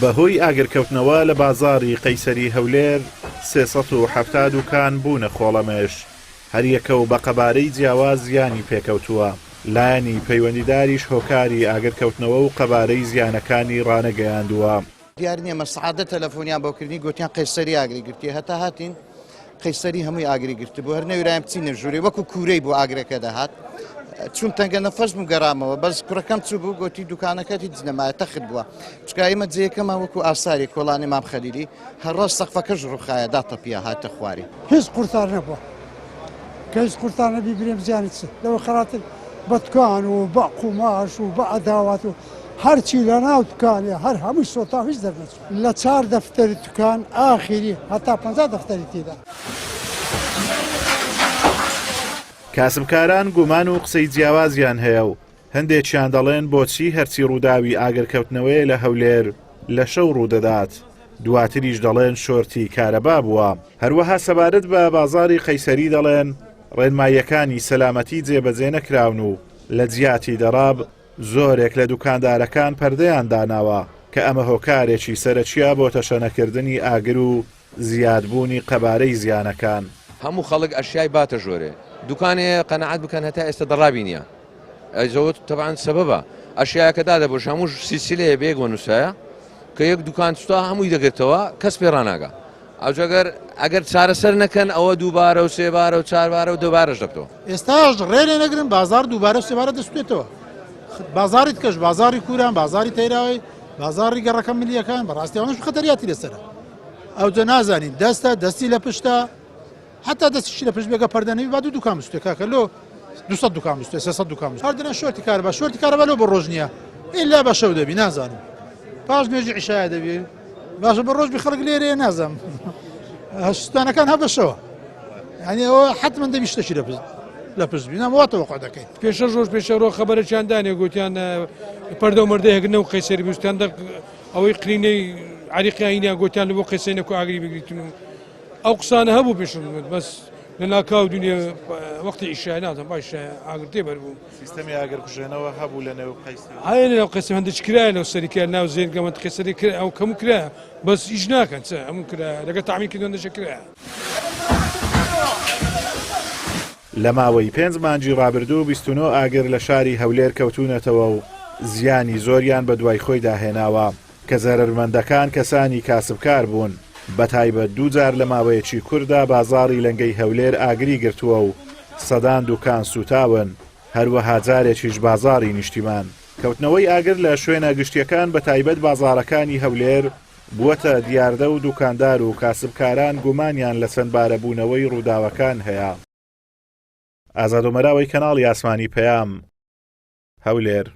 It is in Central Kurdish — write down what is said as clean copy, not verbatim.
بەهۆی ئاگرکەوتنەوە لە بازاڕی قەیسەری هەولێر 370 دوکان بوونە خۆڵەمێش. هەریەکە و بە قەبارەی جیاواز زیانی پێکەوتووە. لایەنی پەیوەندیداریش هۆکاری ئاگرکەوتنەوە و قەبارەی زیانەکانی ڕانەگەیاندووە. دیار نییە مەسعادە تەلەفۆنیان بۆکردنی گوتیان قەیسەری ئاگری گرتی، هەتا هاتین قەیسەری هەمووی ئاگری گرت بۆ هەر نەویرایم بچینە ژوورێ وەکو کوورەی بۆ ئاگرەکە دەهات. چون تەنگە نەفەس بوو گەڕامەوە بەس کوڕەکەم چوو بوو گوتی دوکانەکەتی جنەمایە تەخت بووە چکە ئێمە جێیەکەمان وەکو ئاساری کۆڵانی مام خەلیلی هەڕاست سەقفەکەش ڕووخایە داتەپیا هاتە خواری هیچ قورتار نەبووە کە هیچ قورتار نەبی برێم زیانی چ لەوە خەراتر بە دوکان و بە قوماش و بە ئەداوات و هەرچی لە ناو دوکانێ هەر هەمووی سۆتا هیچ دەرنەچوو لە 4 دەفتەری دوکان ئاخری هەتا 50 دەفتەری تێدا. کاسبکاران گومان و قسەی جیاوازیان هەیە و هەندێکیان دەڵێن بۆچی هەرچی ڕووداوی ئاگرکەوتنەوەی لە هەولێر لە شەو ڕوودەدات. دواتریش دەڵێن شۆرتی کارەبا بووە. هەروەها سەبارەت بە بازاڕی قەیسەری دەڵێن ڕێنماییەکانی سەلامەتی جێبەجێ نەکراون و لە جیاتی دەڕاب زۆرێک لە دوکاندارەکان پەردەیان داناوە کە ئەمە هۆکارێکی سەرەکیە بۆ تەشەنەکردنی ئاگر و زیادبوونی قەبارەی زیانەکان. هەموو خەڵک ئەشیای باتە ژۆرێ دوکانێ قەنەعەت بکەن هەتا ئێستا دەڕابی نییە ئەزەوت تەبعاً سەبەبە ئەشیایەکە دادەبەش هەموو سیسیلەیە بێک وەنووسایە کە یەک دوکان سوتا هەمووی دەگرێتەوە کەس پێ ڕناگە ئەگەر چارەسەر نەکەن ئەوە دووبارە و سێبارە و چاربارە و دووبارەش دەکتەوە. ئێستاش ڕێنێ نەگرن بازار دووبارە و سێبارە دەستێتەوە بازاری کەش بازاری کوران بازاری تەیراوی بازاری گەڕەکە ملیەکان بەڕاستیەوەش خەتەریاتی لەسەرە ئەوجە نازانین دەستی لە پشتە حتا دەستیشی لە پشت بێگە پەردەنەوی با دوو دوکان بستێ کاکە لۆ 200 دوکان بستێ 300 دوکان بستێ هەردنە شۆرتی کارەبا شۆرتی کارەبا لۆ بە ڕۆژ نییە ئیلا بە شەو دەبی نازانم پاش نوێژی عیشایە دەبی باشە بە ڕۆژ خەڵک لێرەیە نازانم هەشتانەکان هە بەشەوە یعنی ئەوە حتمما دەبی شتێکی لە پشت بینەوە تەوەقع دەکەین پێشە ڕۆژ پێشە ڕۆ خەبەرێکیان دانێ گوتیان پەردە و مەردەیەکردنە و قەیسەری بستیان ئەوەی قرینەی عریقیانیان گوتیان لە بۆ قەیسەرینە و ئاگری بگریتن و ئەو قسانە هەبوو پێشم بەس لە ناکاو دنیا وەختی ئیشای نازم باش ئاگر تێبەر بوو سیستەمی ئاگرکوژێنەوە هەبوو لە نێو قەیسەری هەیە لەناو قەیسەری هەندێک کرایە لەو سەریکە ناو زێنگەمەند قەیسەری کرا ئەو کەموو کرایە بەس ئیش ناکەن چ هەموو کرایە لەگە تامی کردوان دەشە کرایە. لە ماوەی 5 مانگی ڕابردوو 29 ئاگر لە شاری هەولێر کەوتونەتەوە و زیانی زۆریان بە دوای خۆی داهێناوە کە زەرمەندەکان کەسانی کاسبکار بوون. بەتایبەت دووجار لە ماوەیەکی کووردا بازاڕی لەنگەی هەولێر ئاگری گرتووە و سەدان دوکان سوتاون هەروەها جارێکیش بازاڕی نیشتیمان. کەوتنەوەی ئاگر لە شوێنە گشتیەکان بەتایبەت بازاڕەکانی هەولێر بووەتە دیاردە و دوکاندار و کاسبکاران گومانیان لە چەند بارەبوونەوەی ڕووداوەکان هەیە. ئازاد و مەراوەی کەناڵی ئاسمانی پەیام هەولێر.